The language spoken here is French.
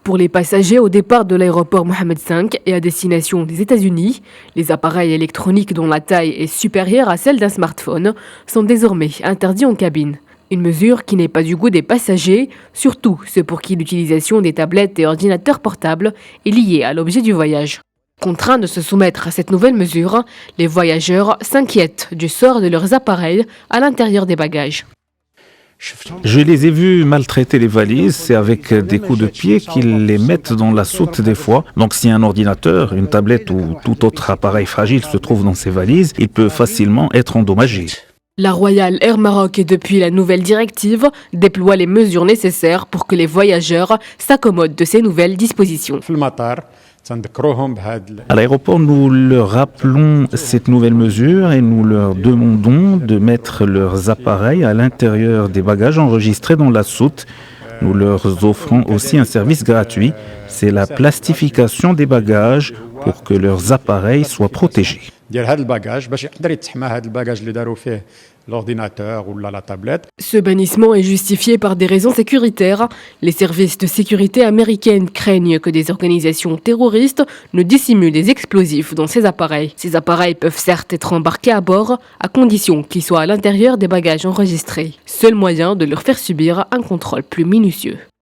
Pour les passagers au départ de l'aéroport Mohammed V et à destination des États-Unis, les appareils électroniques dont la taille est supérieure à celle d'un smartphone sont désormais interdits en cabine. Une mesure qui n'est pas du goût des passagers, surtout ceux pour qui l'utilisation des tablettes et ordinateurs portables est liée à l'objet du voyage. Contraints de se soumettre à cette nouvelle mesure, les voyageurs s'inquiètent du sort de leurs appareils à l'intérieur des bagages. Je les ai vus maltraiter les valises, c'est avec des coups de pied qu'ils les mettent dans la soute des fois. Donc si un ordinateur, une tablette ou tout autre appareil fragile se trouve dans ces valises, il peut facilement être endommagé. La Royal Air Maroc, depuis la nouvelle directive, déploie les mesures nécessaires pour que les voyageurs s'accommodent de ces nouvelles dispositions. À l'aéroport, nous leur rappelons cette nouvelle mesure et nous leur demandons de mettre leurs appareils à l'intérieur des bagages enregistrés dans la soute. Nous leur offrons aussi un service gratuit, c'est la plastification des bagages pour que leurs appareils soient protégés. Ce bannissement est justifié par des raisons sécuritaires. Les services de sécurité américains craignent que des organisations terroristes ne dissimulent des explosifs dans ces appareils. Ces appareils peuvent certes être embarqués à bord, à condition qu'ils soient à l'intérieur des bagages enregistrés. Seul moyen de leur faire subir un contrôle plus minutieux.